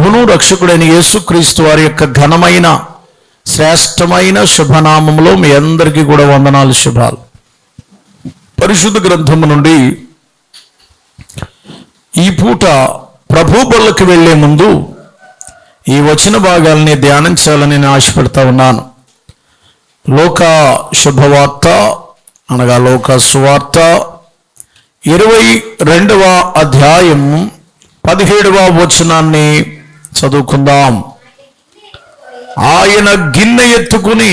ప్రభును రక్షకుడైన యేసుక్రీస్తు వారి యొక్క ఘనమైన శ్రేష్టమైన శుభనామంలో మీ అందరికీ కూడా వందనాలు, శుభాలు. పరిశుద్ధ గ్రంథము నుండి ఈ పూట ప్రభు బళ్ళకి వెళ్లే ముందు ఈ వచన భాగాల్ని ధ్యానించాలని నేను ఆశపడతా ఉన్నాను. లోక శుభవార్త అనగా లోక సువార్త 22వ అధ్యాయం 17వ వచనాన్ని చదువుకుందాం. ఆయన గిన్నె ఎత్తుకుని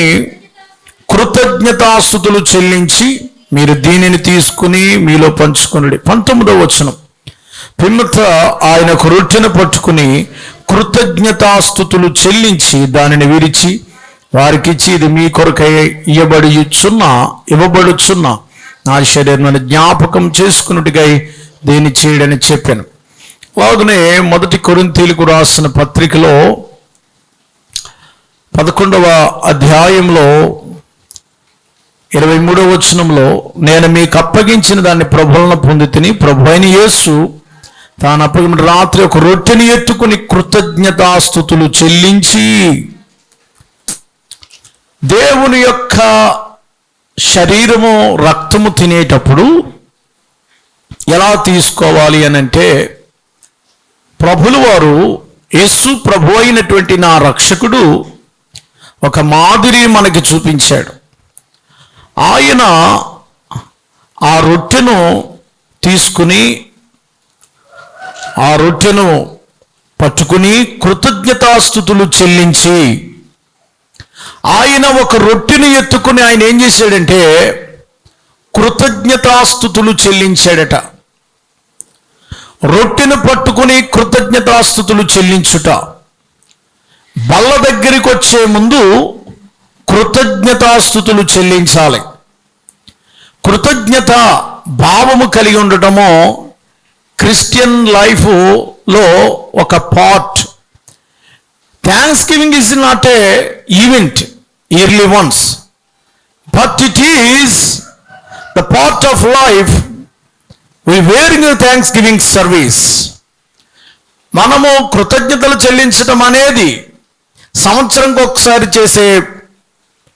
కృతజ్ఞతాస్తుతులు చెల్లించి మీరు దీనిని తీసుకుని మీలో పంచుకుని. 19వ వచనం. పిమ్మట ఆయన రొట్టెను పట్టుకుని కృతజ్ఞతాస్తుతులు చెల్లించి దానిని విరిచి వారికిచ్చి, ఇది మీ కొరకై ఇవ్వబడుచున్న నా శరీరాన్ని జ్ఞాపకం చేసుకున్నట్టుగా దీన్ని చేయడని చెప్పాను. అలాగనే 1 కొరింథీయులకు రాసిన పత్రికలో 11వ అధ్యాయంలో 23వ వచనంలో, నేను మీకు అప్పగించిన దాన్ని ప్రభువులను పొంది తిని, ప్రభు అయిన యేసు తాను అప్పగించిన రాత్రి ఒక రొట్టెని ఎత్తుకుని కృతజ్ఞతాస్తుతులు చెల్లించి, దేవుని యొక్క శరీరము రక్తము తినేటప్పుడు ఎలా తీసుకోవాలి అని అంటే, ప్రభులు వారు యేసు ప్రభు అయినటువంటి నా రక్షకుడు ఒక మాదిరి మనకి చూపించాడు. ఆయన ఆ రొట్టెను తీసుకుని ఆ రొట్టెను పట్టుకుని కృతజ్ఞతాస్తుతులు చెల్లించి, ఆయన ఒక రొట్టెను ఎత్తుకుని ఆయన ఏం చేశాడంటే కృతజ్ఞతాస్తుతులు చెల్లించాడట. రొట్టెను పట్టుకుని కృతజ్ఞతాస్తుతులు చెల్లించుట. బల్ల దగ్గరికి వచ్చే ముందు కృతజ్ఞతాస్తుతులు చెల్లించాలి. కృతజ్ఞత భావము కలిగి ఉండటము క్రిస్టియన్ లైఫ్లో ఒక part. Thanksgiving is not a event yearly once, but it is the part of life. We wearing thanksgiving service. మనము కృతజ్ఞతలు చెల్లించడం అనేది సంవత్సరంకి ఒకసారి చేసే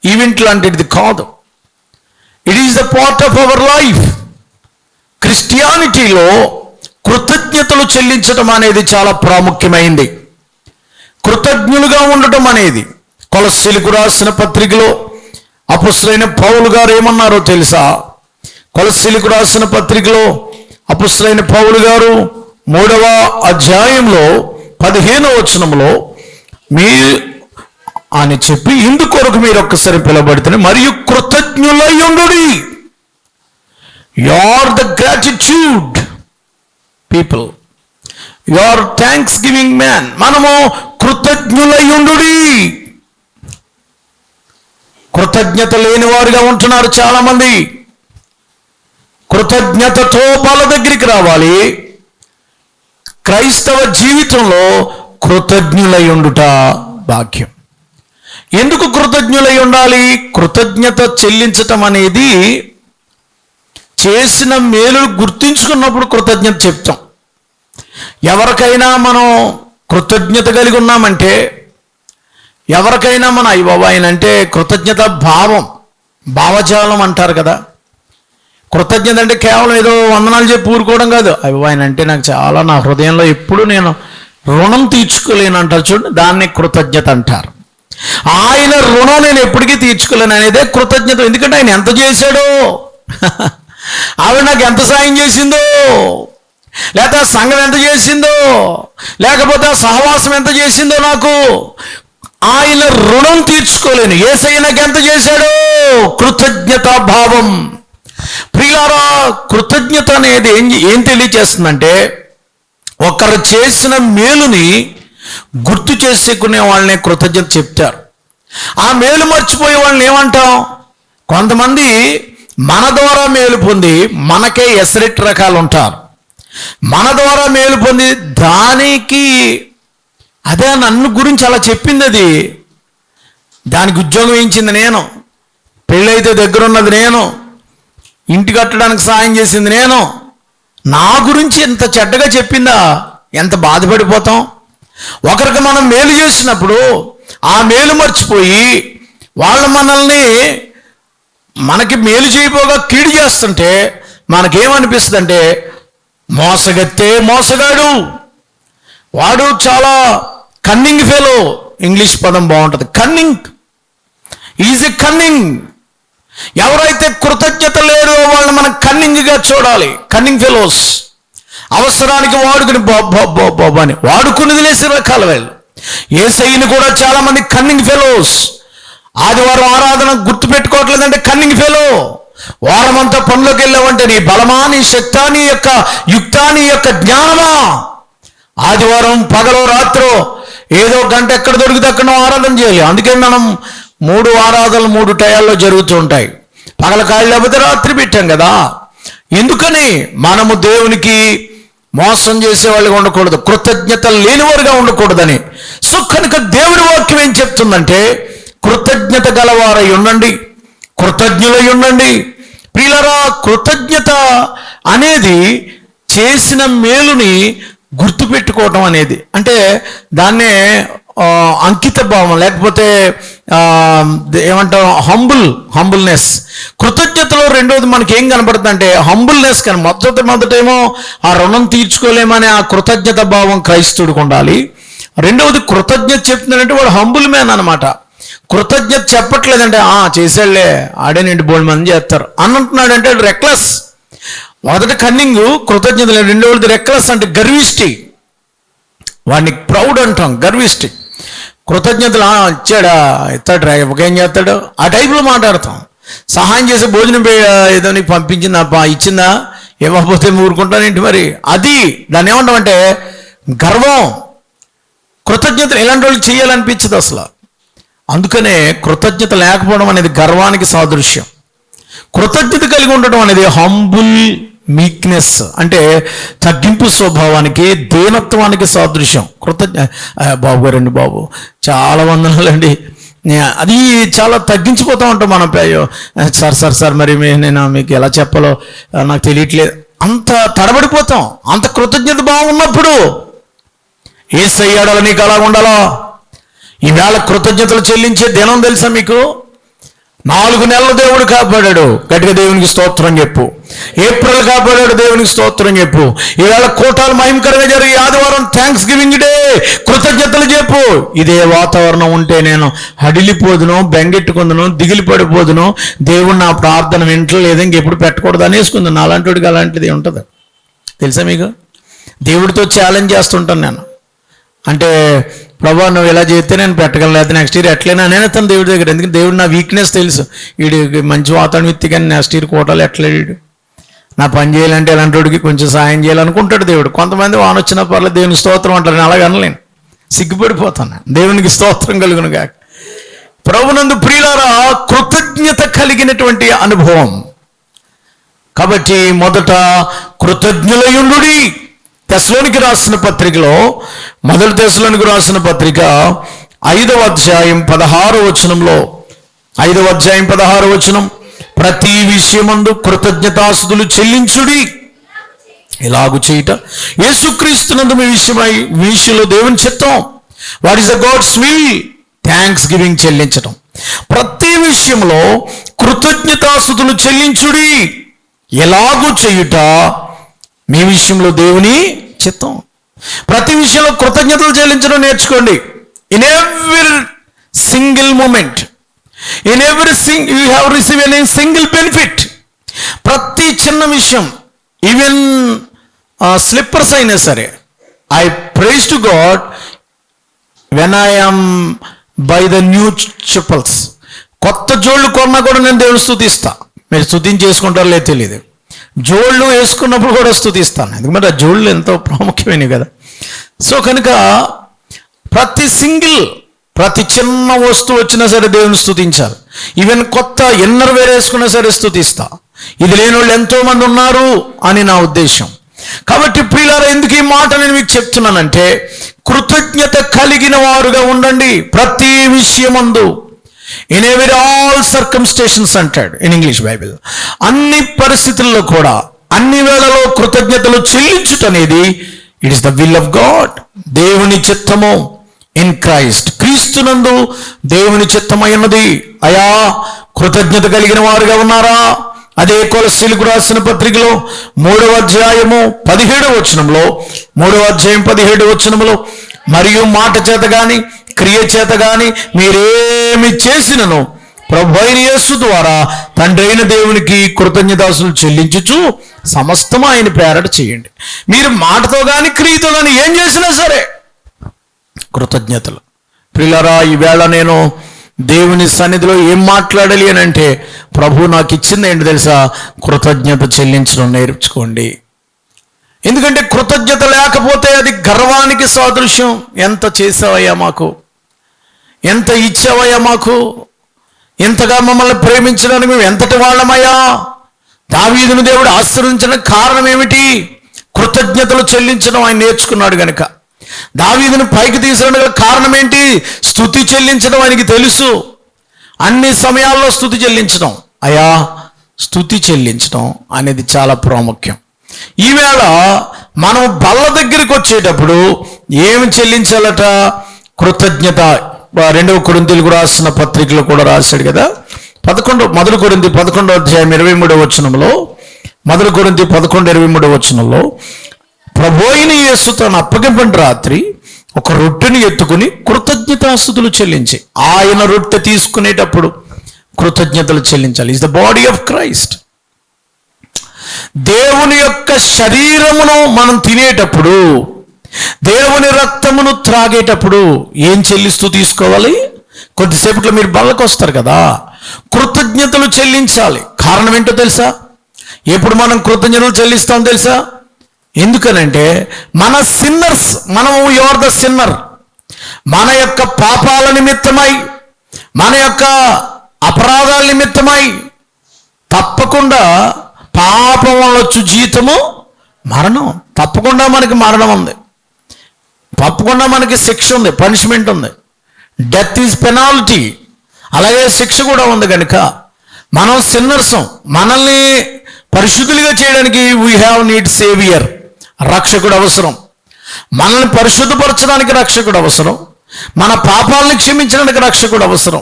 ఈవెంట్ లాంటిది కాదు. It is the part of our life. క్రిస్టియానిటీలో కృతజ్ఞతలు చెల్లించడం అనేది చాలా ప్రాముఖ్యమైంది. కృతజ్ఞులుగా ఉండటం అనేది. కొలస్సీలకు రాసిన పత్రికలో అపొస్తలుడైన పౌలు గారు ఏమన్నారో తెలుసా? కొలస్సీలకు రాసిన పత్రికలో అపొస్తలుడైన పౌలు గారు 3వ అధ్యాయంలో 15వ వచనంలో, మీ అని చెప్పి ఇందుకొరకు మీరు ఒక్కసారి పిలవబడితే మరియు కృతజ్ఞులై ఉండుడి. You are the gratitude people, you are thanksgiving man. మనము కృతజ్ఞులై ఉండుడి. కృతజ్ఞత లేని వారుగా ఉంటున్నారు చాలా మంది. కృతజ్ఞతతో వాళ్ళ దగ్గరికి రావాలి. క్రైస్తవ జీవితంలో కృతజ్ఞులై ఉండుట భాగ్యం. ఎందుకు కృతజ్ఞులై ఉండాలి? కృతజ్ఞత చెల్లించటం అనేది చేసిన మేలు గుర్తించుకున్నప్పుడు కృతజ్ఞత చెప్తాం. ఎవరికైనా మనం కృతజ్ఞత కలిగి ఉన్నామంటే, ఎవరికైనా మన అయ్యబాబా ఆయన అంటే కృతజ్ఞత భావజాలం అంటారు కదా. కృతజ్ఞత అంటే కేవలం ఏదో వందనాలు చెప్పి ఊరుకోవడం కాదు. అయ్యబాబా ఆయన అంటే నాకు చాలా, నా హృదయంలో ఎప్పుడు నేను రుణం తీర్చుకోలేను అంటారు చూడండి, దాన్ని కృతజ్ఞత అంటారు. ఆయన రుణం నేను ఎప్పటికీ తీర్చుకోలేను అనేదే కృతజ్ఞత. ఎందుకంటే ఆయన ఎంత చేశాడో, ఆవిడ నాకు ఎంత సాయం చేసిందో, లేకపోతే ఆ సంఘం ఎంత చేసిందో, లేకపోతే ఆ సహవాసం ఎంత చేసిందో, నాకు ఆయన రుణం తీర్చుకోలేను. యేసయ్య నాకు ఎంత చేశాడో, కృతజ్ఞతా భావం. ప్రియులారా, కృతజ్ఞత అనేది ఏం తెలియజేస్తుందంటే, ఒకరు చేసిన మేలుని గుర్తు చేసుకునే వాళ్ళని కృతజ్ఞత చెప్తారు. ఆ మేలు మర్చిపోయే వాళ్ళని ఏమంటాం? కొంతమంది మన ద్వారా మేలు పొంది మనకే ఎసరెట్ రకాలు ఉంటారు. మన ద్వారా మేలు పొంది దానికి అదే నన్ను గురించి అలా చెప్పింది, అది దానికి ఉద్యోగం వేయించింది నేను, పెళ్ళైతే దగ్గరున్నది నేను, ఇంటి కట్టడానికి సాయం చేసింది నేను, నా గురించి ఎంత చెడ్డగా చెప్పిందా, ఎంత బాధపడిపోతాం. ఒకరికి మనం మేలు చేసినప్పుడు ఆ మేలు మర్చిపోయి వాళ్ళు మనకి మేలు చేయబోగా కీడు చేస్తుంటే మనకేమనిపిస్తుంది అంటే, మోసగత్తే మోసగాడు, వాడు చాలా కన్నింగ్ ఫెలో. ఇంగ్లీష్ పదం బాగుంటుంది, కన్నింగ్. Is a cunning. ఎవరైతే కృతజ్ఞత లేదో వాళ్ళని మనం కన్నింగ్గా చూడాలి. Cunning fellows. అవసరానికి వాడుకుని బాబా అని వాడుకుని వదిలేసే రకాల వాళ్ళు. యేసయ్యని కూడా చాలా మంది కన్నింగ్ ఫెలోస్. ఆదివారం ఆరాధన గుర్తు పెట్టుకోవట్లేదంటే కన్నింగ్ ఫెలో. వారం అంతా పనులోకి వెళ్ళావంటే నీ బలమా, నీ శక్తా, నీ యొక్క యుక్తా, నీ యొక్క జ్ఞానమా? ఆదివారం పగలో రాత్రో ఏదో గంట ఎక్కడ దొరికితే అక్కడ ఆరాధన చేయాలి. అందుకే మనం 3 ఆరాధనలు 3 టయాల్లో జరుగుతూ ఉంటాయి. పగల కాళ్ళు లేకపోతే రాత్రి పెట్టాం కదా. ఎందుకని? మనము దేవునికి మోసం చేసేవాళ్ళుగా ఉండకూడదు, కృతజ్ఞత లేనివారుగా ఉండకూడదని. సో కనుక దేవుని వాక్యం ఏం చెప్తుందంటే, కృతజ్ఞత గలవారై ఉండండి, కృతజ్ఞులై ఉండండి. ప్రియులారా, కృతజ్ఞత అనేది చేసిన మేలుని గుర్తుపెట్టుకోవటం అనేది. అంటే దాన్నే అంకిత భావం, లేకపోతే ఏమంటాం, హంబుల్నెస్. కృతజ్ఞతలో రెండోది మనకి ఏం కనపడుతుంది అంటే హంబుల్నెస్. కానీ మొదటేమో ఆ రుణం తీర్చుకోలేమనే ఆ కృతజ్ఞత భావం క్రైస్తవుడికి ఉండాలి. రెండవది కృతజ్ఞత చెప్తున్నాడంటే వాడు హంబుల్ మ్యాన్ అనమాట. కృతజ్ఞత చెప్పట్లేదంటే చేసాడులే, ఆడే నిండి బోల్డ్ మంది చేస్తారు అంటున్నాడంటే రెక్లెస్. మొదటి కన్నింగ్ కృతజ్ఞత లేదు. రెండవది రెక్లెస్ అంటే గర్విష్టి. వాడిని ప్రౌడ్ అంటాం, గర్విష్టి. కృతజ్ఞతలు ఇచ్చాడా, ఇస్తాడు, ఏం చేస్తాడు, ఆ టైప్లో మాట్లాడతాం. సహాయం చేసే భోజనం ఏదో నీకు పంపించిందా, ఇచ్చిందా, ఇవ్వకపోతే ఊరుకుంటానేంటి మరి. అది దాన్ని ఏమంటామంటే గర్వం. కృతజ్ఞతలు ఇలాంటి వాళ్ళకి చేయాలనిపించదు అసలు. అందుకనే కృతజ్ఞత లేకపోవడం అనేది గర్వానికి సాదృశ్యం. కృతజ్ఞత కలిగి ఉండడం అనేది హంబుల్ మీక్నెస్, అంటే తగ్గింపు స్వభావానికి, దీనత్వానికి సాదృశ్యం. బాబు గారండి, బాబు చాలా వందనాలండి, అది చాలా తగ్గించిపోతూ ఉంటాం మనం. సార్ మరి నేను మీకు ఎలా చెప్పాలో నాకు తెలియట్లేదు, అంత తడబడిపోతాం. అంత కృతజ్ఞత భావం ఉన్నప్పుడు యేసయ్య నీకు అలా ఉండాలో. ఈవేళ కృతజ్ఞతలు చెల్లించే దినం తెలుసా మీకు? 4 నెలలు దేవుడు కాపాడాడు, గట్టిగా దేవునికి స్తోత్రం చెప్పు. ఏప్రిల్ కాపాడాడు, దేవునికి స్తోత్రం చెప్పు. ఈవేళ కూటాలు మహిమకరంగా జరిగి ఆదివారం థ్యాంక్స్ గివింగ్ డే, కృతజ్ఞతలు చెప్పు. ఇదే వాతావరణం ఉంటే నేను హడిలిపోదును, బెంగెట్టుకుందును, దిగిలి పడిపోదును, దేవుడు నా ప్రార్థన వింటలేదు, ఇంకెప్పుడు పెట్టకూడదు అనేసుకుందును. అలాంటివాడికి అలాంటిది ఉంటుంది తెలుసా మీకు? దేవుడితో ఛాలెంజ్ చేస్తుంటాను నేను. అంటే ప్రభా నువ్వు ఇలా చేస్తే నేను పెట్టగలను, లేదా నెక్స్ట్ ఇయర్ ఎట్లయినా నేను తను దేవుడి దగ్గర. ఎందుకంటే దేవుడు నా వీక్నెస్ తెలుసు. వీడి మంచి వాతావరణం ఇత్తి కానీ నెక్స్ట్ ఇయర్ కోటాలు ఎట్లేడు, నా పని చేయాలంటే ఇలాంటి వాడికి కొంచెం సాయం చేయాలనుకుంటాడు దేవుడు. కొంతమంది వాన వచ్చినా పర్లేదు దేవునికి స్తోత్రం అంటారు, నేను అలాగ అనలేను, సిగ్గుపడిపోతాను. దేవునికి స్తోత్రం కలుగును గాక. ప్రభునందు ప్రియులారా, కృతజ్ఞత కలిగినటువంటి అనుభవం. కాబట్టి మొదట కృతజ్ఞులయుండుడి. తెస్సలోనికి రాసిన పత్రికలో, మొదటి తెస్సలోనికి రాసిన పత్రిక 5వ అధ్యాయం 16వ వచనంలో, 5వ అధ్యాయం 16వ వచనం, ప్రతి విషయమందు కృతజ్ఞతాస్తుతులు చెల్లించుడి. ఇలాగు చేయుట యేసుక్రీస్తునందు మీ విషయంలో దేవుని చిత్తం. What is the God's will? Thanksgiving, చెల్లించటం. ప్రతి విషయంలో కృతజ్ఞతాస్తుతులు చెల్లించుడి. ఎలాగూ చేయుట మీ విషయంలో దేవుని చిత్తం. ప్రతి విషయంలో కృతజ్ఞతలు చెల్లించడం నేర్చుకోండి. In every single moment, in every you have receive any single benefit. ప్రతి చిన్న విషయం, ఈవెన్ స్లిప్పర్స్ అయినా సరే, I praise to God when I am buy the new chappals. కొత్త జోళ్ళు కొన్నా కూడా నేను దేవుని స్తుతిస్తా. మీరు స్తుతించేసుకుంటారో లేదో తెలియదు. జోళ్ళు వేసుకున్నప్పుడు కూడా స్తుతిస్తాను, ఎందుకంటే ఆ జోళ్ళు ఎంతో ప్రాముఖ్యమైనవి కదా. సో కనుక ప్రతి చిన్న వస్తువు వచ్చినా సరే దేవుని స్తుతించాలి. ఈవెన్ కొత్త ఇన్నర్ వేర్ వేసుకున్నా సరే స్తుతిస్తా. ఇది లేని వాళ్ళు ఎంతో మంది ఉన్నారు అని నా ఉద్దేశం. కాబట్టి ప్రియులారా, ఎందుకు ఈ మాట నేను మీకు చెప్తున్నానంటే, కృతజ్ఞత కలిగిన వారుగా ఉండండి ప్రతి విషయమందు. ఇన్ ఎవరీ ఆల్ సర్కమ్స్టేషన్స్ అంటాడు ఇన్ ఇంగ్లీష్ బైబిల్. అన్ని పరిస్థితుల్లో కూడా, అన్ని వేళలో కృతజ్ఞతలు చెల్లించుట అనేది it is the will of God. దేవుని చిత్తము ఇన్ క్రైస్ట్, క్రీస్తునందు దేవుని చిత్తమై ఉన్నది. అయా కృతజ్ఞత కలిగిన వారుగా ఉన్నారా? అదే కొలస్సీలకు రాసిన పత్రికలో 3వ అధ్యాయము 17వ వచనంలో, 3వ అధ్యాయం 17వ వచనంలో, మరియు మాట చేత గాని క్రియ చేత గాని మీరేమి చేసినను ప్రభు అయిన యేసు ద్వారా తండ్రి అయిన దేవునికి కృతజ్ఞతాస్తులు చెల్లించుచు సమస్తం ఆయన పేరట చేయండి. మీరు మాటతో కానీ క్రియతో కానీ ఏం చేసినా సరే కృతజ్ఞతలు. ప్రియులారా, ఈవేళ నేను దేవుని సన్నిధిలో ఏం మాట్లాడాలి అని అంటే, ప్రభు నాకు ఇచ్చింది ఏంటి తెలుసా? కృతజ్ఞత చెల్లించడం నేర్చుకోండి. ఎందుకంటే కృతజ్ఞత లేకపోతే అది గర్వానికి సాదృశ్యం. ఎంత చేసావయ్యా మాకు, ఎంత ఇచ్చావయ్యా మాకు, ఎంతగా మమ్మల్ని ప్రేమించడానికి మేము ఎంతటి వాళ్ళమయ్యా. దావీదును దేవుడు ఆశీర్వదించడానికి కారణం ఏమిటి? కృతజ్ఞతలు చెల్లించడం ఆయన నేర్చుకున్నాడు గనుక. దావీదును పైకి తీసుకురావడానికి కారణం ఏంటి? స్తుతి చెల్లించడం ఆయనకి తెలుసు. అన్ని సమయాల్లో స్తుతి చెల్లించడం, అయ్యా స్తుతి చెల్లించడం అనేది చాలా ప్రాముఖ్యం. ఈవేళ మనం బల్ల దగ్గరికి వచ్చేటప్పుడు ఏమి చెల్లించాలట? కృతజ్ఞత. 2వ కొరింథీయులకు రాసిన పత్రికలో కూడా రాశాడు కదా, 1 కొరింథీ 11వ అధ్యాయం 23వ వచనంలో, 1 కొరింథీ 11:23వ వచనంలో, ప్రభు అయిన యేసు తన అప్పగింపని రాత్రి ఒక రొట్టెని ఎత్తుకుని కృతజ్ఞతాస్తుతులు చెల్లించి, ఆయన రొట్టె తీసుకునేటప్పుడు కృతజ్ఞతలు చెల్లించాలి. Is the body of Christ. దేవుని యొక్క శరీరమును మనం తినేటప్పుడు, దేవుని రక్తమును త్రాగేటప్పుడు ఏం చెల్లిస్తూ తీసుకోవాలి? కొద్దిసేపట్లో మీరు బళ్ళకు వస్తారు కదా, కృతజ్ఞతలు చెల్లించాలి. కారణం ఏంటో తెలుసా? ఎప్పుడు మనం కృతజ్ఞతలు చెల్లిస్తాం తెలుసా? ఎందుకనంటే మన సిన్నర్స్, మనము యువర్ ద సిన్నర్. మన యొక్క పాపాల నిమిత్తమై, మన యొక్క అపరాధాల నిమిత్తమై తప్పకుండా పాపం వల్ల వచ్చు జీతము మరణం. తప్పకుండా మనకి మరణం ఉంది, తప్పకుండా మనకి శిక్ష ఉంది, పనిష్మెంట్ ఉంది. Death is penalty. అలాగే శిక్ష కూడా ఉంది కనుక మనం సిన్నర్సం. మనల్ని పరిశుద్ధులుగా చేయడానికి వీ హ్యావ్ నీడ్ సేవియర్. రక్షకుడు అవసరం. మనల్ని పరిశుద్ధపరచడానికి రక్షకుడు అవసరం. మన పాపాలను క్షమించడానికి రక్షకుడు అవసరం.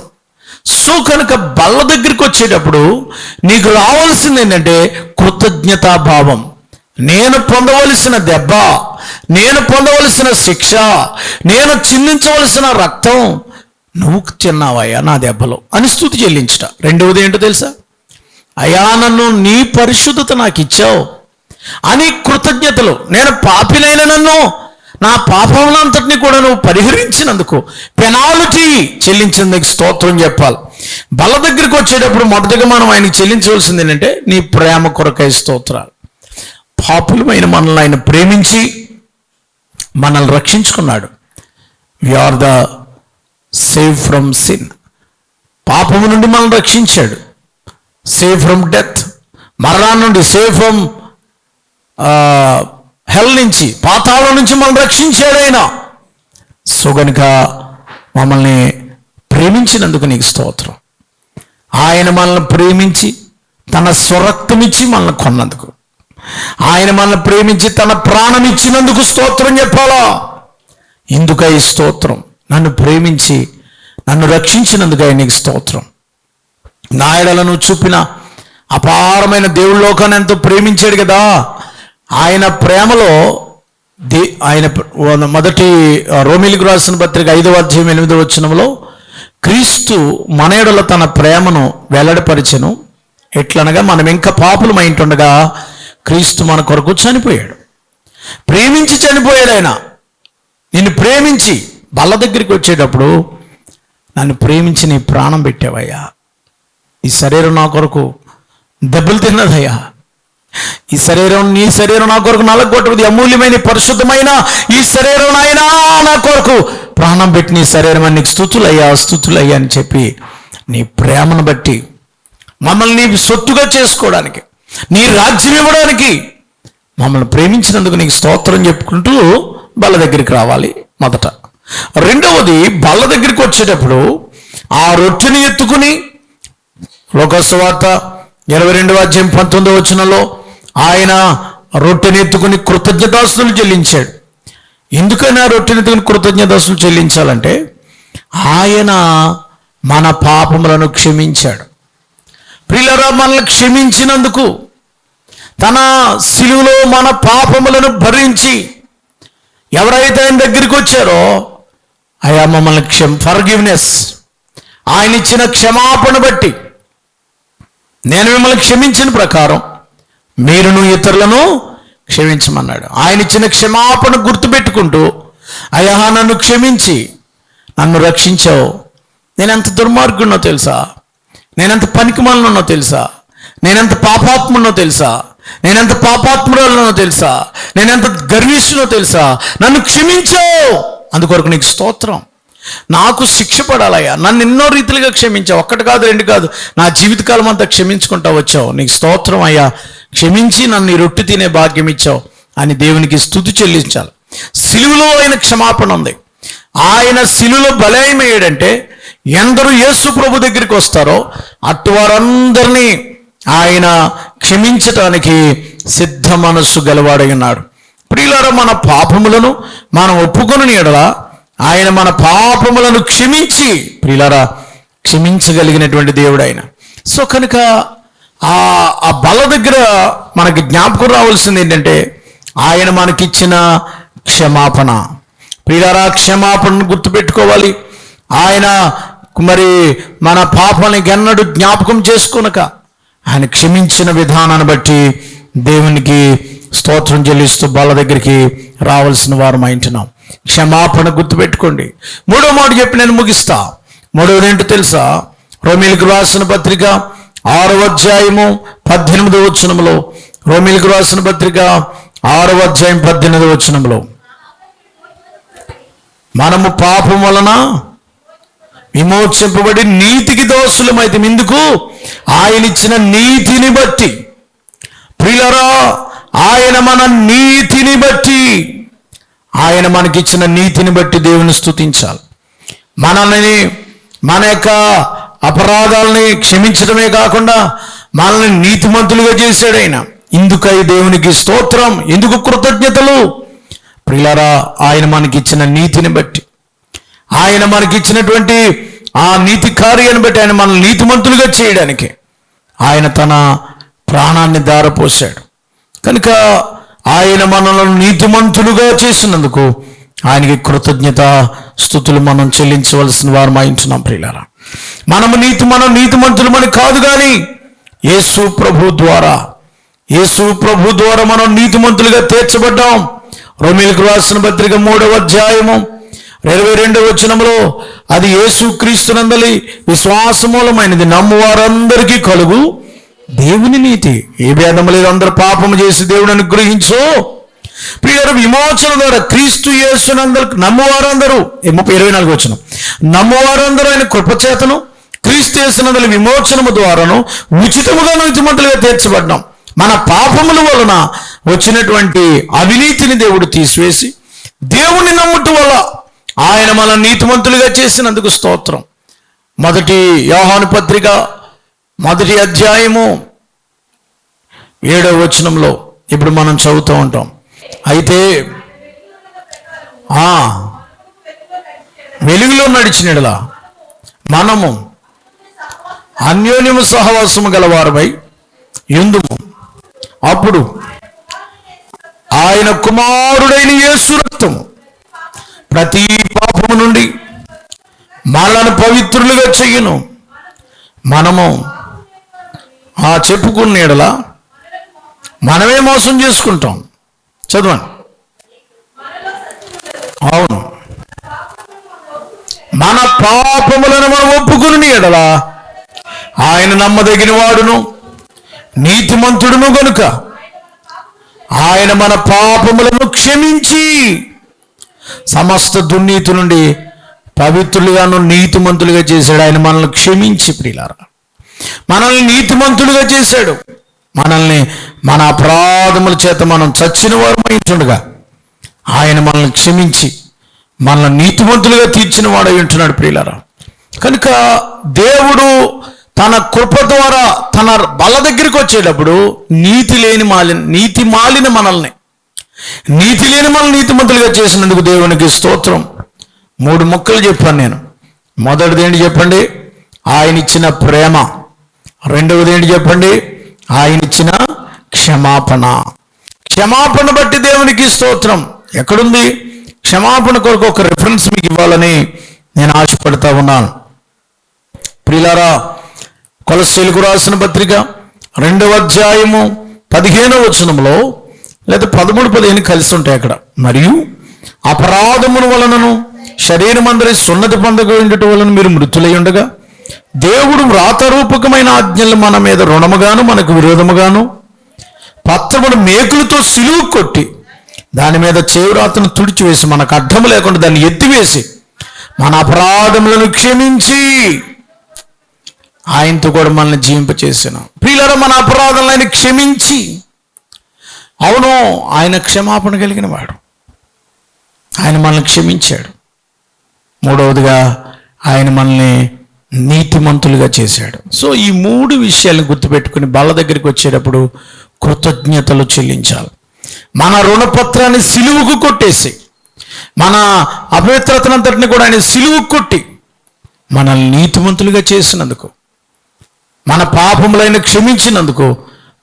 సో కనుక బల్ల దగ్గరికి వచ్చేటప్పుడు నీకు రావాల్సింది ఏంటంటే కృతజ్ఞతాభావం. నేను పొందవలసిన దెబ్బ, నేను పొందవలసిన శిక్ష, నేను చిందించవలసిన రక్తం నువ్వు చిన్నావయ్యా నా దెబ్బలో అని స్తుతి చెల్లించుట. రెండవది ఏంటో తెలుసా? అయ్యా నన్ను నీ పరిశుద్ధత నాకు ఇచ్చావు అని కృతజ్ఞతలు. నేను పాపినైన నన్ను, నా పాపములంతటిని కూడా నువ్వు పరిహరించినందుకు పెనాల్టీ చెల్లించినందుకు స్తోత్రం చెప్పాలి. బల్ల దగ్గరికి వచ్చేటప్పుడు మొదటగా మనం ఆయనకి చెల్లించవలసింది ఏంటంటే నీ ప్రేమ కొరకై స్తోత్రాలు. పాపులమైన మనల్ని ఆయన ప్రేమించి మనల్ని రక్షించుకున్నాడు. We are the save from sin. పాపము నుండి మనల్ని రక్షించాడు. సేవ్ ఫ్రమ్ డెత్, మరణాన్ని నుండి. సేవ్ ఫ్రమ్ హెల్ నుంచి, పాతాళం నుంచి మనల్ని రక్షించాడు ఆయన. సో గనుక మమ్మల్ని ప్రేమించినందుకు నీకు స్తోత్రం. ఆయన మనల్ని ప్రేమించి తన స్వరక్తమిచ్చి మనల్ని కొన్నందుకు, ఆయన మనల్ని ప్రేమించి తన ప్రాణం ఇచ్చినందుకు స్తోత్రం చెప్పాలా? ఎందుకై స్తోత్రం? నన్ను ప్రేమించి నన్ను రక్షించినందుకై నీకు స్తోత్రం. నా ఎడలను చూపిన అపారమైన దేవుడి లోకాన్ని ఎంతో ప్రేమించాడు కదా. ఆయన ప్రేమలో ఆయన మొదటి రోమీయులకు రాసిన పత్రిక 5వ అధ్యాయం 8వ వచనంలో క్రీస్తు మన ఎడల తన ప్రేమను వెల్లడిపరిచెను. ఎట్లనగా మనం ఇంకా పాపులమై ఉంటుండగా క్రీస్తు మన కొరకు చనిపోయాడు. ప్రేమించి చనిపోయాడు ఆయన. నిన్ను ప్రేమించి బల్ల దగ్గరికి వచ్చేటప్పుడు నన్ను ప్రేమించి నీ ప్రాణం పెట్టావయ్యా. ఈ శరీరం నా కొరకు దెబ్బలు తిన్నదయ్యా. ఈ శరీరం, నీ శరీరం నా కొరకు నలగొట్టది. అమూల్యమైన పరిశుద్ధమైన ఈ శరీరం నాయనా నా కొరకు ప్రాణం పెట్టి నీ శరీరం అని నీకు స్తుతులయ్యా, స్తుతులయ్యా అని చెప్పి నీ ప్రేమను బట్టి మమ్మల్ని నీ సొత్తుగా చేసుకోవడానికి, నీ రాజ్యం ఇవ్వడానికి మమ్మల్ని ప్రేమించినందుకు నీకు స్తోత్రం చెప్పుకుంటూ బల్ల దగ్గరికి రావాలి మొదట. రెండవది, బల్ల దగ్గరికి వచ్చేటప్పుడు ఆ రొట్టెని ఎత్తుకుని, లోకాసు వార్త 22వ అధ్యాయం 19వ వచనంలో ఆయన రొట్టెని ఎత్తుకుని కృతజ్ఞతాస్తుతులు చెల్లించాడు. ఎందుకైనా రొట్టెని తిని కృతజ్ఞతాస్తులు చెల్లించాలంటే ఆయన మన పాపములను క్షమించాడు. ప్రియులారా, మనల్ని క్షమించినందుకు, తన శిలువలో మన పాపములను భరించి ఎవరైతే ఆయన దగ్గరికి వచ్చారో అయ్యా మమ్మల్ని ఫర్గివ్నెస్, ఆయన ఇచ్చిన క్షమాపణ బట్టి నేను మిమ్మల్ని క్షమించిన ప్రకారం మీరును ఇతరులను క్షమించమన్నాడు. ఆయన ఇచ్చిన క్షమాపణ గుర్తుపెట్టుకుంటూ అయ్యా నన్ను క్షమించి నన్ను రక్షించావు, నేనెంత దుర్మార్గున్నో తెలుసా, నేనెంత పనికిమాలినో తెలుసా, నేనెంత పాపాత్మున్నో తెలుసా, నేనెంత పాపాత్మురాలనో తెలుసా, నేనెంత గర్విష్ఠునో తెలుసా, నన్ను క్షమించావు, అందుకొరకు నీకు స్తోత్రం. నాకు శిక్ష పడాలయ్యా, నన్ను ఎన్నో రీతిలుగా క్షమించావు, ఒక్కటి కాదు రెండు కాదు, నా జీవితకాలం అంతా క్షమించుకుంటా వచ్చావు, నీకు స్తోత్రం అయ్యా, క్షమించి నన్ను ఈ రొట్టె తినే భాగ్యం ఇచ్చావు అని దేవునికి స్తుతి చెల్లించాలి. సిలువలో ఆయన క్షమాపణ ఉంది. ఆయన సిలువలో బలయమయ్యాడంటే ఎందరూ యేసు ప్రభు దగ్గరికి వస్తారో అటు వారందరినీ ఆయన క్షమించటానికి సిద్ధ మనస్సు గలవాడై ఉన్నాడు. ప్రియులారా, మన పాపములను మనం ఒప్పుకొని ఎడల ఆయన మన పాపములను క్షమించి, ప్రియులారా, క్షమించగలిగినటువంటి దేవుడు ఆయన. సో కనుక ఆ బల దగ్గర మనకి జ్ఞాపకం రావాల్సింది ఏంటంటే ఆయన మనకిచ్చిన క్షమాపణ. ప్రియులారా, క్షమాపణను గుర్తుపెట్టుకోవాలి. ఆయన మరి మన పాపానికి ఎన్నడూ జ్ఞాపకం చేసుకొనక ఆయన క్షమించిన విధానాన్ని బట్టి దేవునికి స్తోత్రం చెల్లిస్తూ బల దగ్గరికి రావాల్సిన వారం అయింటున్నాం. క్షమాపణ గుర్తుపెట్టుకోండి. మూడో మాట చెప్పి నేను ముగిస్తా. మూడవది ఏంటో తెలుసా? రోమీయులకు రాసిన పత్రిక 6వ అధ్యాయము 18వ వచనంలో, రోమీయులకు రాసిన పత్రిక 6వ అధ్యాయం 18వ వచనంలో, మనము పాపం వలన విమోచింపబడి నీతికి దోషులమైతే ఎందుకు? ఆయన ఇచ్చిన నీతిని బట్టి. ప్రియులారా, ఆయన మన నీతిని బట్టి, ఆయన మనకిచ్చిన నీతిని బట్టి దేవుని స్తుతించాలి. మనల్ని మన యొక్క అపరాధాలని క్షమించడమే కాకుండా మనల్ని నీతిమంతులుగా చేశాడు ఆయన. ఇందుకై దేవునికి స్తోత్రం. ఎందుకు కృతజ్ఞతలు? ప్రియులారా, ఆయన మనకిచ్చిన నీతిని బట్టి, ఆయన మనకిచ్చినటువంటి ఆ నీతి కార్యాన్ని బట్టి, ఆయన మనల్ని నీతిమంతులుగా చేయడానికి ఆయన తన ప్రాణాన్ని ధారపోశాడు. కనుక ఆయన మనల్ని నీతిమంతులుగా చేసినందుకు ఆయనకి కృతజ్ఞత స్తుతులు మనం చెల్లించవలసిన వారు మాయించున్నాం. ప్రియులారా, మనం నీతిమంతులమని కాదు, కానీ యేసు ప్రభు ద్వారా మనం నీతిమంతులుగా తీర్చబడ్డాం. రోమీయులకు రాసిన పత్రిక 3వ అధ్యాయము 22వ వచనంలో, అది యేసు క్రీస్తునందలి విశ్వాసమూలమైనది, నమ్మువారందరికీ కలుగు దేవుని నీతి, ఏ భేదము లేదు, అందరూ పాపము చేసి దేవుని అనుగ్రహించు. ప్రియులారా, విమోచన ద్వారా క్రీస్తు యేసునందలి నమ్మువారందరూ, 24వ వచనం, నమ్మువారందరూ ఆయన కృపచేతను క్రీస్తు యేసునందలి విమోచనము ద్వారాను ఉచితముగా నీతిమంతులుగా తీర్చబడ్డాం. మన పాపముల వలన వచ్చినటువంటి అవినీతిని దేవుడు తీసివేసి దేవుని నమ్ముట వల్ల ఆయన మన నీతిమంతులుగా చేసినందుకు స్తోత్రం. మొదటి యోహాను పత్రిక 1వ అధ్యాయము 7వ వచనంలో ఇప్పుడు మనం చదువుతూ ఉంటాం. అయితే వెలుగులో నడిచినలా మనము అన్యోన్యము సహవాసము గలవారమై యుందుము, అప్పుడు ఆయన కుమారుడైన యేసు రక్తము ప్రతి పాపము నుండి మనలను పవిత్రులుగా చెయ్యును. మనము చెప్పుకున్న ఎడల మనమే మోసం చేసుకుంటాం. చదవండి. అవును, మన పాపములను మనం ఒప్పుకుని ఎడల ఆయన నమ్మదగిన వాడును నీతిమంతుడును గనుక ఆయన మన పాపములను క్షమించి సమస్త దుర్నీతి నుండి పవిత్రులుగాను నీతిమంతులుగా చేశాడు. ఆయన మనల్ని క్షమించి, ప్రియులారా, మనల్ని నీతిమంతులుగా చేశాడు. మనల్ని మన అపరాధముల చేత మనం చచ్చిన వారమై ఉంటుండగా ఆయన మనల్ని క్షమించి మనల్ని నీతిమంతులుగా తీర్చిన వాడై ఉంటున్నాడు. ప్రియులారా, కనుక దేవుడు తన కృప ద్వారా తన బల దగ్గరికి వచ్చేటప్పుడు నీతి మాలిన మనల్ని నీతి లేని మనల్ని నీతిమంతులుగా చేసినందుకు దేవునికి స్తోత్రం. 3 ముక్కలు చెప్పాను నేను. మొదటిది ఏంటి చెప్పండి? ఆయన ఇచ్చిన ప్రేమ. రెండవది ఏంటి చెప్పండి? ఆయన ఇచ్చిన క్షమాపణ. క్షమాపణ బట్టి దేవునికి స్తోత్రం. ఎక్కడుంది? క్షమాపణ కొరకు ఒక రిఫరెన్స్ మీకు ఇవ్వాలని నేను ఆశపడతా ఉన్నాను. ప్రియులారా, కొలస్సీలకు రాసిన పత్రిక 2వ అధ్యాయము 15వ వచనంలో లేదా 13-15 కలిసి ఉంటాయి అక్కడ. మరియు అపరాధముల వలనను శరీరమందరి సున్నతి పొందక ఉండటం వలన మీరు మృతులై ఉండగా దేవుడు వ్రాతరూపకమైన ఆజ్ఞలు మన మీద రుణముగాను మనకు విరోధముగాను పత్రమును మేకులతో సిలువు కొట్టి దాని మీద చేవ్రాతను తుడిచివేసి మనకు అడ్డము లేకుండా దాన్ని ఎత్తివేసి మన అపరాధములను క్షమించి ఆయనతో కూడా మనల్ని జీవింపచేసిన. ప్రియులారా, మన అపరాధములను ఆయన క్షమించి, అవును, ఆయన క్షమాపణ కలిగిన వాడు. ఆయన మనల్ని క్షమించాడు. మూడవదిగా ఆయన మనల్ని నీతిమంతులుగా చేశాడు. సో ఈ 3 విషయాలను గుర్తుపెట్టుకుని బల్ల దగ్గరికి వచ్చేటప్పుడు కృతజ్ఞతలు చెల్లించాలి. మన రుణపత్రాన్ని సిలువుకు కొట్టేసి, మన అపవిత్రతనంతటిని కూడా ఆయన సిలువుకు కొట్టి మనల్ని నీతిమంతులుగా చేసినందుకు, మన పాపములైన క్షమించినందుకు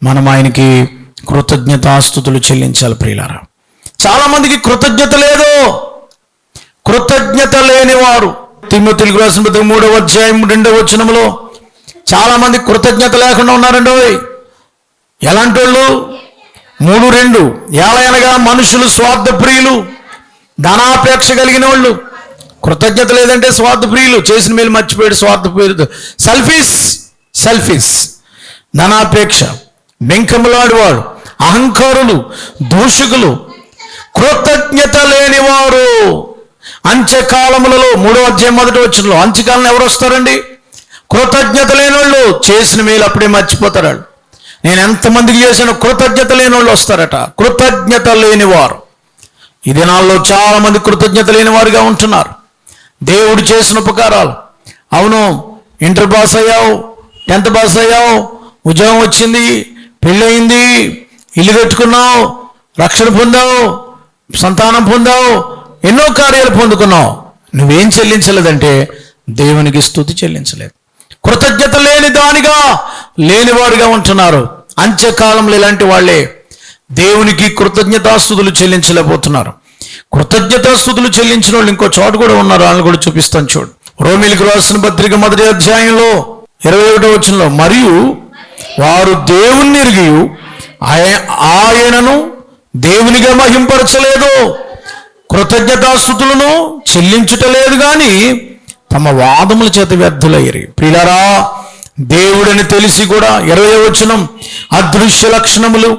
మనం ఆయనకి కృతజ్ఞతాస్తుతులు చెల్లించాలి. ప్రియులారా, చాలామందికి కృతజ్ఞత లేదు. కృతజ్ఞత లేనివారు తిమోతిలకు రాసిన పత్రిక 3వ అధ్యాయం 2వ వచనంలో చాలామంది కృతజ్ఞత లేకుండా ఉన్నారండి. ఎలాంటి వాళ్ళు? 3:2 ఏలయనగా మనుషులు స్వార్థ ప్రియులు, ధనాపేక్ష కలిగిన వాళ్ళు. కృతజ్ఞత లేదంటే స్వార్థ ప్రియులు, చేసిన మేలు మర్చిపోయాడు, స్వార్థ ప్రియులు, సెల్ఫిష్, ధనాపేక్ష, బెంకములాడివాడు, అహంకారులు, దూషకులు, కృతజ్ఞత లేనివారు. అంత్యకాలములలో 3వ అధ్యాయం 1వ వచనంలో అంత్యకాలంలో ఎవరు వస్తారండి? కృతజ్ఞత లేని వాళ్ళు. చేసిన మేలు అప్పుడే మర్చిపోతారు. నేను ఎంతమందికి చేశాను, కృతజ్ఞత లేని వాళ్ళు వస్తారట. కృతజ్ఞత లేనివారు. ఈ దినాల్లో చాలా మంది కృతజ్ఞత లేని వారుగా ఉంటున్నారు. దేవుడు చేసిన ఉపకారాలు, అవును, ఇంటర్ పాస్ అయ్యావు, 10th పాస్ అయ్యావు, ఉద్యోగం వచ్చింది, పెళ్ళయింది, ఇల్లు కట్టుకున్నావు, రక్షణ పొందావు, సంతానం పొందావు, ఎన్నో కార్యాలు పొందుకున్నావు. నువ్వేం చెల్లించలేదంటే దేవునికి స్తుతి చెల్లించలేదు. కృతజ్ఞత లేని దానిగా లేనివారుగా ఉంటున్నారు. అంత్యకాలంలో ఇలాంటి వాళ్ళే దేవునికి కృతజ్ఞతాస్తుతులు చెల్లించలేకపోతున్నారు. కృతజ్ఞతాస్తుతులు చెల్లించిన వాళ్ళు ఇంకో చోట కూడా ఉన్నారు. వాళ్ళని కూడా చూపిస్తాను చూడు. రోమీయులకు రాసిన పత్రిక 1వ అధ్యాయంలో 21వ వచనంలో, మరియు వారు దేవుణ్ణి ఎరిగి ఆయనను దేవునిగా మహింపరచలేదు, కృతజ్ఞతాస్తుతులను చెల్లించుటలేదు కానీ తమ వాదముల చేత వ్యర్థులయ్యారు. ప్రియులారా, దేవుడని తెలిసి కూడా 20వ వచనం, అదృశ్య లక్షణములు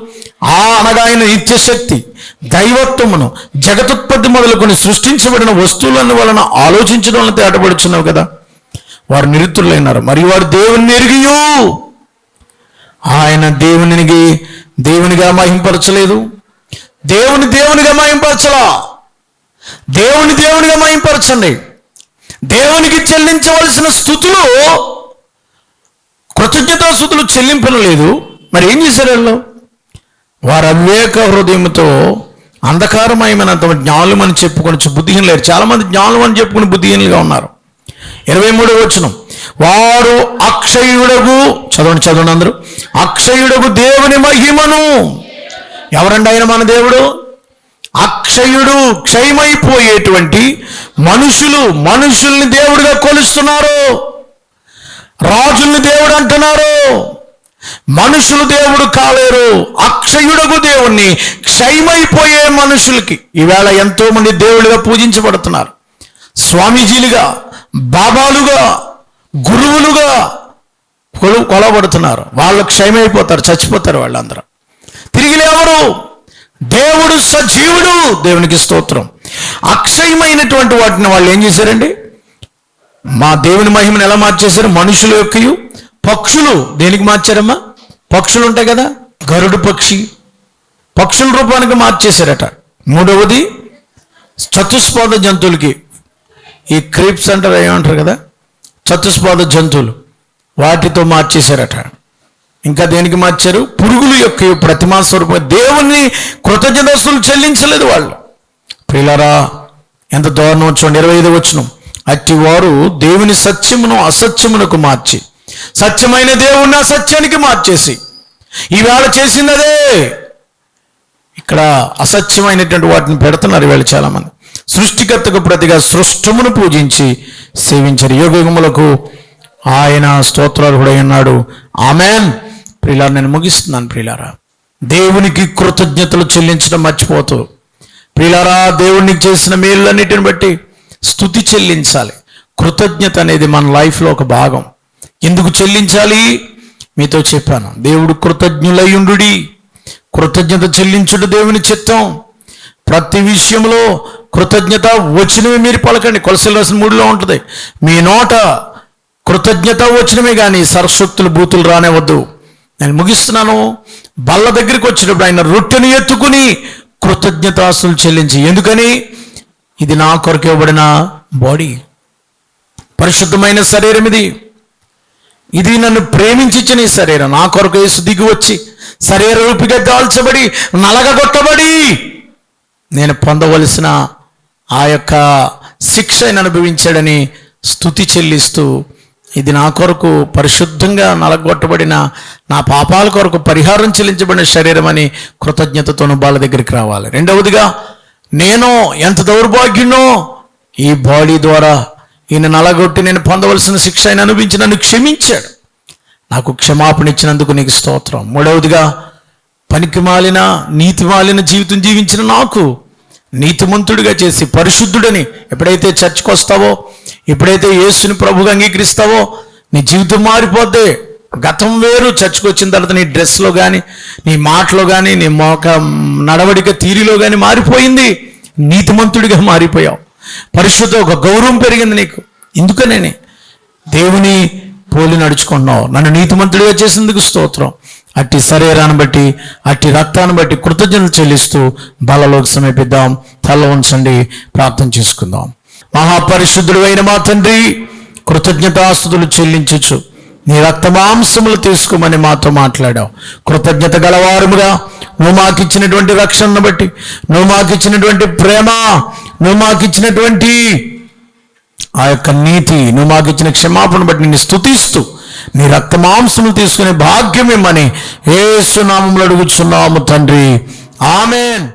అనగా ఆయన నిత్యశక్తి, దైవత్వమును, జగతుత్పత్తి మొదలుకొని సృష్టించబడిన వస్తువులను వలన ఆలోచించడం వలన తేటపడుచున్నావు కదా, వారు నిరుతులైనారు. మరియు వారు దేవుని ఎరిగియు ఆయన దేవునిగా మహింపరచలేదు. దేవునిగా మహింపరచలా. దేవునిగా మహింపరచండి. దేవునికి చెల్లించవలసిన స్థుతులు, కృతజ్ఞతాస్తుతులు చెల్లింపను లేదు. మరి ఏం చేశారు వాళ్ళు? వారు అవివేక హృదయంతో అంధకారమయమైనంత జ్ఞానులు అని చెప్పుకొని బుద్ధిహీనులు లేరు. చాలా మంది జ్ఞానులు అని చెప్పుకుని బుద్ధిహీనులుగా ఉన్నారు. 23వ వచనం, వారు అక్షయుడగు, చదవండి అందరూ, అక్షయుడగు దేవుని మహిమను. ఎవరండి ఆయన? మన దేవుడు అక్షయుడు. క్షయమైపోయేటువంటి మనుషుల్ని దేవుడిగా కొలుస్తున్నారు. రాజుల్ని దేవుడు అంటున్నారు. మనుషులు దేవుడు కాలేరు. అక్షయుడగు దేవుణ్ణి క్షయమైపోయే మనుషులకి ఈవేళ ఎంతో మంది దేవుడిగా పూజించబడుతున్నారు. స్వామీజీలుగా, బాబాలుగా, గురువులుగా కొలబడుతున్నారు. వాళ్ళు క్షయమైపోతారు, చచ్చిపోతారు. వాళ్ళందరూ తిరిగి లేవరు. దేవుడు సజీవుడు. దేవునికి స్తోత్రం. అక్షయమైనటువంటి వాటిని వాళ్ళు ఏం చేశారండి? మా దేవుని మహిమను ఎలా మార్చేశారు? మనుషుల యొక్కయు పక్షులు దేనికి మార్చారమ్మా? పక్షులు ఉంటాయి కదా, గరుడు పక్షి, పక్షుల రూపానికి మార్చేశారట. 3వది చతుష్పాద జంతువులకి, ఈ క్రీప్స్ అంటారు, ఏమంటారు కదా, చతుష్పాద జంతువులు, వాటితో మార్చేశారట. ఇంకా దేనికి మార్చారు? పురుగుల యొక్క ప్రతిమా స్వరూపం. దేవుణ్ణి కృతజ్ఞతాస్తుతులు చెల్లించలేదు వాళ్ళు. ప్రియులారా, ఎంత దారుణం! చూడండి 25వ వచనం. అట్టి వారు దేవుని సత్యమును అసత్యమునకు మార్చి, సత్యమైన దేవుణ్ణి అసత్యానికి మార్చేసి ఈవేళ చేసిందదే. ఇక్కడ అసత్యమైనటువంటి వాటిని పెడుతున్నారు ఈవేళ చాలామంది. సృష్టికర్తకు ప్రతిగా సృష్టమును పూజించి సేవించారు. యుగములకు ఆయన స్తోత్రార్హుడై ఉన్నాడు. ఆమెన్. ప్రియులారా, నేను ముగిస్తున్నాను. ప్రియులారా, దేవునికి కృతజ్ఞతలు చెల్లించడం మర్చిపోతూ, ప్రియులారా, దేవునికి చేసిన మేలులన్నిటిని బట్టి స్తుతి చెల్లించాలి. కృతజ్ఞత అనేది మన లైఫ్లో ఒక భాగం. ఎందుకు చెల్లించాలి? మీతో చెప్పాను. దేవుడు కృతజ్ఞులయ్యుండుడి. కృతజ్ఞత చెల్లించుట దేవుని చిత్తం. ప్రతి విషయంలో కృతజ్ఞత వచనమే మీరు పలకండి. కొలసీలు రాసిన 3లో ఉంటుంది. మీ నోట కృతజ్ఞత వచనమే కానీ సరస్వక్తులు బూతులు రానేవద్దు. నేను ముగిస్తున్నాను. బల్ల దగ్గరికి వచ్చినప్పుడు ఆయన రొట్టెను ఎత్తుకుని కృతజ్ఞతాస్తులు చెల్లించి, ఎందుకని? ఇది నా కొరకు ఇవ్వబడిన బాడీ, పరిశుద్ధమైన శరీరం. ఇది నన్ను ప్రేమించిన ఈ శరీరం. నా కొరకు యేసు దిగి వచ్చి శరీర రూపిగా దాల్చబడి నలగగొట్టబడి నేను పొందవలసిన ఆ యొక్క శిక్షను అనుభవించాడని స్తుతి చెల్లిస్తూ, ఇది నా కొరకు పరిశుద్ధంగా నలగొట్టబడిన నా పాపాల కొరకు పరిహారం చెల్లించబడిన శరీరం అని కృతజ్ఞతతోను బాల దగ్గరికి రావాలి. రెండవదిగా, నేను ఎంత దౌర్భాగ్యునో, ఈ బాడీ ద్వారా ఈయన నలగొట్టి నేను పొందవలసిన శిక్ష ఆయన అనుభవించి నన్ను క్షమించాడు. నాకు క్షమాపణ ఇచ్చినందుకు నీకు స్తోత్రం. మూడవదిగా, పనికి మాలిన నీతి మాలిన జీవితం జీవించిన నాకు నీతిమంతుడిగా చేసి పరిశుద్ధుడని ఎప్పుడైతే చర్చకు వస్తావో, ఎప్పుడైతే యేసుని ప్రభుగా అంగీకరిస్తావో, నీ జీవితం మారిపోద్ది. గతం వేరు, చర్చకు వచ్చిన తర్వాత నీ డ్రెస్లో కానీ, నీ మాటలో కానీ, నీ నడవడిక తీరిలో కానీ మారిపోయింది. నీతిమంతుడిగా మారిపోయావు. పరిశుద్ధ ఒక గౌరవం పెరిగింది నీకు. ఎందుకనే దేవుని పోలి నడుచుకున్నావు. నన్ను నీతిమంతుడిగా చేసేందుకు స్తోత్రం. అట్టి శరీరాన్ని బట్టి, అట్టి రక్తాన్ని బట్టి కృతజ్ఞతలు చెల్లిస్తూ బలలోకి సమీపిద్దాం. తల ఉంచండి, ప్రార్థన చేసుకుందాం. మహాపరిశుద్ధుడు అయిన మా తండ్రి, కృతజ్ఞతాస్తుతులు చెల్లించచ్చు నీ రక్త మాంసములు తీసుకోమని మాతో మాట్లాడావు. కృతజ్ఞత గలవారముగా నువ్వు మాకు ఇచ్చినటువంటి రక్షణను బట్టి, నువ్వు మాకు ఇచ్చినటువంటి ప్రేమ, నువ్వు మాకు ఇచ్చినటువంటి ఆ యొక్క నీతి, నువ్వు మాకు ఇచ్చిన క్షమాపణ బట్టి నిన్ను స్తుతిస్తూ నీ రక్త మాంసములు తీసుకునే భాగ్యం ఇమ్మని యేసు నామములో అడుగుచున్నాము తండ్రి. ఆమేన్.